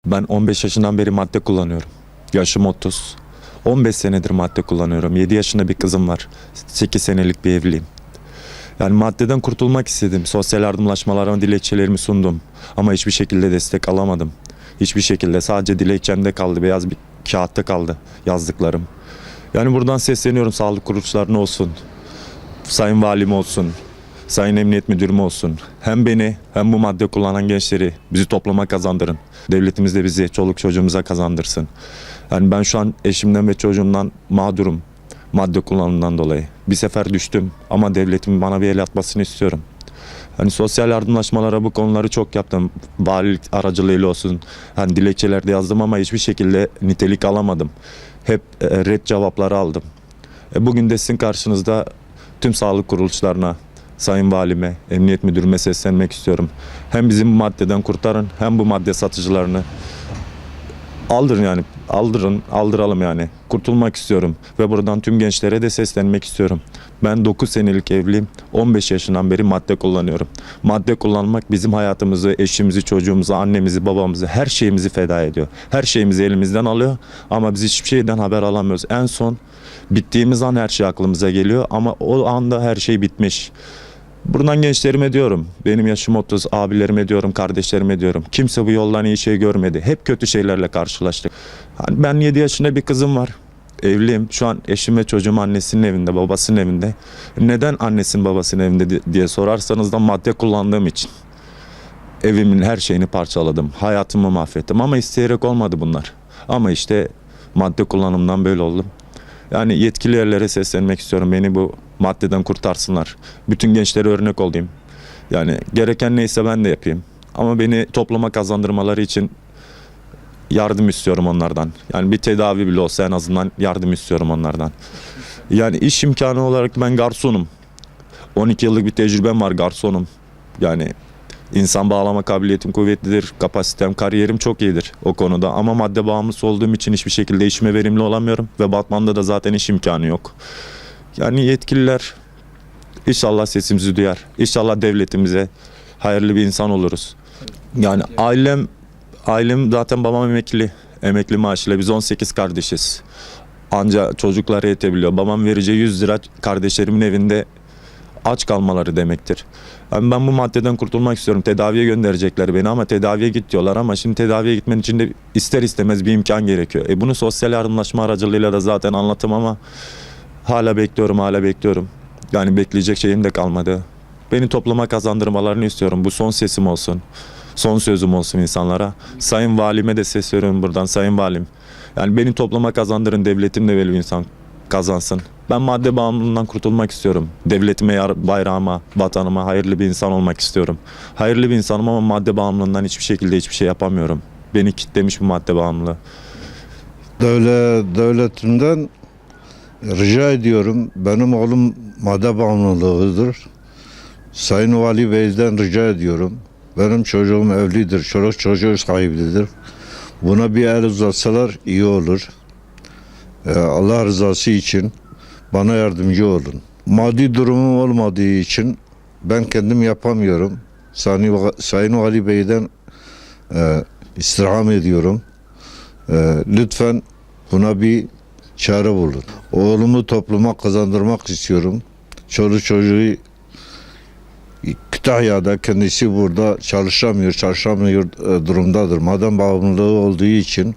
Ben 15 yaşından beri madde kullanıyorum. Yaşım 30. 15 senedir madde kullanıyorum. 7 yaşında bir kızım var. 8 senelik bir evliyim. Yani maddeden kurtulmak istedim. Sosyal yardımlaşmalarıma dilekçelerimi sundum. Ama hiçbir şekilde destek alamadım. Hiçbir şekilde sadece dilekçemde kaldı. Beyaz bir kağıtta kaldı yazdıklarım. Yani buradan sesleniyorum, sağlık kuruluşlarına olsun, sayın valim olsun, sayın emniyet müdürüm olsun. Hem beni hem bu madde kullanan gençleri bizi topluma kazandırın. Devletimiz de bizi çoluk çocuğumuza kazandırsın. Yani ben şu an eşimden ve çocuğumdan mağdurum madde kullanımından dolayı. Bir sefer düştüm ama devletin bana bir el atmasını istiyorum. Hani sosyal yardımlaşmalara bu konuları çok yaptım. Valilik aracılığıyla olsun. Hani dilekçelerde yazdım ama hiçbir şekilde nitelik alamadım. Hep red cevapları aldım. Bugün de sizin karşınızda tüm sağlık kuruluşlarına, sayın valime, emniyet müdürüme seslenmek istiyorum. Hem bizim bu maddeden kurtarın hem bu madde satıcılarını aldırın yani. Aldıralım yani. Kurtulmak istiyorum ve buradan tüm gençlere de seslenmek istiyorum. Ben 9 senelik evliyim. 15 yaşından beri madde kullanıyorum. Madde kullanmak bizim hayatımızı, eşimizi, çocuğumuzu, annemizi, babamızı, her şeyimizi feda ediyor. Her şeyimizi elimizden alıyor ama biz hiçbir şeyden haber alamıyoruz. En son bittiğimiz an her şey aklımıza geliyor ama o anda her şey bitmiş. Buradan gençlerime diyorum, benim yaşım 30, abilerime diyorum, kardeşlerime diyorum. Kimse bu yoldan iyi şey görmedi. Hep kötü şeylerle karşılaştık. Hani ben 7 yaşında bir kızım var. Evliyim. Şu an eşim ve çocuğum annesinin evinde, babasının evinde. Neden annesinin babasının evinde diye sorarsanız da madde kullandığım için. Evimin her şeyini parçaladım. Hayatımı mahvettim ama isteyerek olmadı bunlar. Ama işte madde kullanımından böyle oldum. Yani yetkili yerlere seslenmek istiyorum. Beni bu maddeden kurtarsınlar. Bütün gençlere örnek olayım. Yani gereken neyse ben de yapayım. Ama beni topluma kazandırmaları için yardım istiyorum onlardan. Yani bir tedavi bile olsa en azından yardım istiyorum onlardan. Yani iş imkanı olarak ben garsonum. 12 yıllık bir tecrübem var, garsonum. Yani insan bağlama kabiliyetim kuvvetlidir, kapasitem, kariyerim çok iyidir o konuda. Ama madde bağımlısı olduğum için hiçbir şekilde işime verimli olamıyorum. Ve Batman'da da zaten iş imkanı yok. Yani yetkililer inşallah sesimizi duyar. İnşallah devletimize hayırlı bir insan oluruz. Yani ailem zaten babam emekli. Emekli maaşıyla biz 18 kardeşiz. Anca çocuklar yetebiliyor. Babam vereceği 100 lira kardeşlerimin evinde aç kalmaları demektir. Yani ben bu maddeden kurtulmak istiyorum. Tedaviye gönderecekler beni ama tedaviye git diyorlar ama şimdi tedaviye gitmen için de ister istemez bir imkan gerekiyor. Bunu sosyal yardımlaşma aracılığıyla da zaten anlattım ama hala bekliyorum. Yani bekleyecek şeyim de kalmadı. Beni topluma kazandırmalarını istiyorum. Bu son sesim olsun. Son sözüm olsun insanlara. Sayın valime de ses veriyorum buradan. Sayın valim. Yani beni topluma kazandırın. Devletim de böyle bir insan kazansın. Ben madde bağımlılığından kurtulmak istiyorum. Devletime, bayrağıma, vatanıma hayırlı bir insan olmak istiyorum. Hayırlı bir insanım ama madde bağımlılığından hiçbir şekilde hiçbir şey yapamıyorum. Beni kitlemiş bu madde bağımlılığı. Devletimden rica ediyorum. Benim oğlum madde bağımlılığıdır. Sayın Vali Bey'den rica ediyorum. Benim çocuğum evlidir, çoluk çocuğu sahibidir. Buna bir el uzatsalar iyi olur. Allah rızası için bana yardımcı olun. Maddi durumum olmadığı için ben kendim yapamıyorum. Sayın Vali Bey'den istirham ediyorum. Lütfen buna bir çare bulun. Oğlumu topluma kazandırmak istiyorum. Çoluk çocuğu Kütahya'da, kendisi burada çalışamıyor durumdadır. Madem bağımlılığı olduğu için